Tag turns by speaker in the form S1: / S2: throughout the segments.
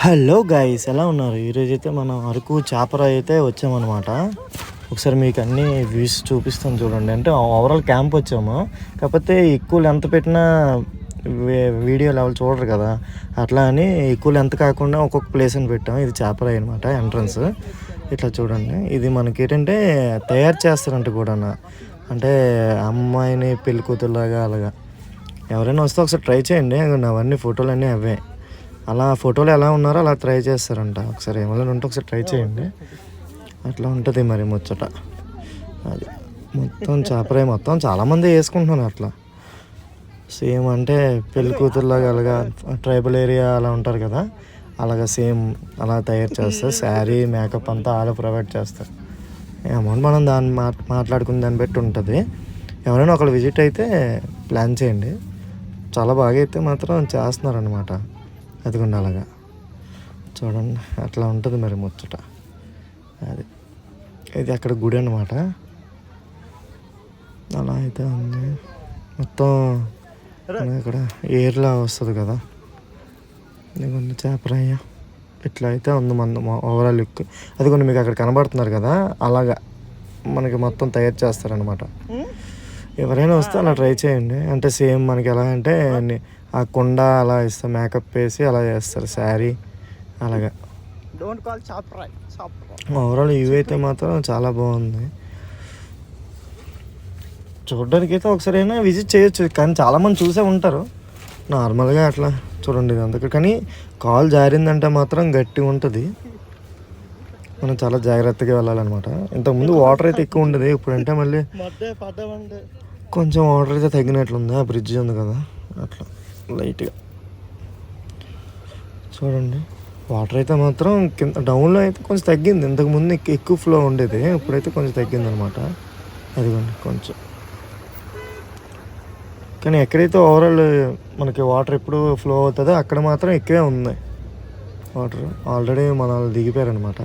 S1: Hello guys, ఎలా ఉన్నారు? ఈరోజు అయితే మనం అరకు చాపరా అయితే వచ్చామన్నమాట. ఒకసారి మీకు అన్ని వ్యూస్ చూపిస్తాను చూడండి. అంటే ఓవరాల్ క్యాంప్ వచ్చాము, కాకపోతే ఎక్కువ లెంత్ పెట్టినా వీడియో లెవెల్ చూడరు కదా, అట్లా అని ఎక్కువ లెంత్ కాకుండా ఒక్కొక్క ప్లేస్ అని పెట్టాము. ఇది చాపరా అనమాట ఎంట్రన్స్. ఇట్లా చూడండి, ఇది మనకి ఏంటంటే తయారు చేస్తారంట కూడా, అంటే అమ్మాయిని పెళ్లి కూతురులాగా అలాగా. ఎవరైనా వస్తే ఒకసారి ట్రై చేయండి. అవన్నీ ఫోటోలు అన్నీ అవే, అలా ఫోటోలు ఎలా ఉన్నారో అలా ట్రై చేస్తారంట. ఒకసారి ఏమైనా ఉంటే ఒకసారి ట్రై చేయండి. అట్లా ఉంటుంది మరి ముచ్చట. అది మొత్తం చాపరాయి, మొత్తం చాలామంది వేసుకుంటున్నారు అట్లా సేమ్. అంటే పెళ్లి కూతురులాగా అలాగా ట్రైబల్ ఏరియా అలా ఉంటారు కదా, అలాగా సేమ్ అలా తయారు చేస్తారు. శారీ మేకప్ అంతా వాళ్ళే ప్రొవైడ్ చేస్తారు. అమౌంట్ మనం దాన్ని మాట్లాడుకున్న దాన్ని బట్టి ఉంటుంది. ఎవరైనా ఒకళ్ళు విజిట్ అయితే ప్లాన్ చేయండి. చాలా బాగా అయితే మాత్రం చేస్తున్నారనమాట. అదిగోండి అలాగా చూడండి, అట్లా ఉంటుంది మరి ముచ్చట. అది ఇది అక్కడ గుడి అనమాట. అలా అయితే ఉంది మొత్తం. ఇక్కడ ఏర్లా వస్తుంది కదా, ఇదిగోండి చాపరాయ. ఇట్లా అయితే ఉంది మన ఓవరాల్ లుక్. అదిగోండి మీకు అక్కడ కనబడుతున్నారు కదా, అలాగా మనకి మొత్తం తయారు చేస్తారనమాట. ఎవరైనా వస్తే అలా ట్రై చేయండి. అంటే సేమ్ మనకి ఎలా అంటే ఆ కుండ అలా ఇస్తారు, మేకప్ వేసి అలా చేస్తారు, శారీ అలాగా. ఓవరాల్ ఇవి అయితే మాత్రం చాలా బాగుంది. చూడడానికి అయితే ఒకసారి అయినా విజిట్ చేయొచ్చు, కానీ చాలామంది చూసే ఉంటారు నార్మల్గా అట్లా. చూడండి అందుకు, కానీ కాల్ జారిందంటే మాత్రం గట్టిగా ఉంటుంది. మనం చాలా జాగ్రత్తగా వెళ్ళాలన్నమాట. ఇంతకుముందు వాటర్ అయితే ఎక్కువ ఉండేది, ఇప్పుడంటే మళ్ళీ కొంచెం వాటర్ అయితే తగ్గినట్లుంది. ఆ బ్రిడ్జ్ ఉంది కదా, అట్లా లైట్గా చూడండి. వాటర్ అయితే మాత్రం కింద డౌన్లో అయితే కొంచెం తగ్గింది. ఇంతకుముందు ఎక్కువ ఫ్లో ఉండేది, ఇప్పుడైతే కొంచెం తగ్గింది అనమాట. అదిగోండి కొంచెం. కానీ ఎక్కడైతే ఓవరాల్ మనకి వాటర్ ఎప్పుడు ఫ్లో అవుతుందో అక్కడ మాత్రం ఎక్కువే ఉంది వాటర్. ఆల్రెడీ మన వాళ్ళు దిగిపోయారనమాట.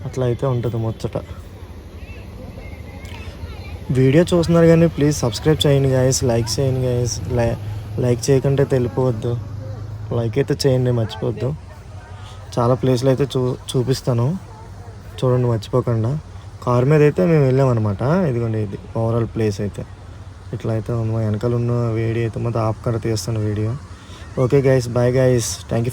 S1: అట్లా అయితే ఉంటుంది ముచ్చట. వీడియో చూస్తున్నారు కానీ ప్లీజ్ సబ్స్క్రైబ్ చేయండి గాయస్, లైక్ చేయండి గాయస్. లైక్ చేయకుంటే తెలిపోవద్దు, లైక్ అయితే చేయండి మర్చిపోవద్దు. చాలా ప్లేస్లు అయితే చూపిస్తాను చూడండి మర్చిపోకుండా. కార్ మీద అయితే మేము వెళ్ళామన్నమాట. ఇదిగోండి ఇది ఓవరాల్ ప్లేస్ అయితే ఇట్లా అయితే ఉంది. మా వెనకాల ఉన్న వీడియో అయితే మొత్తం ఆపుకర తీస్తాను video. Okay guys, bye guys, thank you.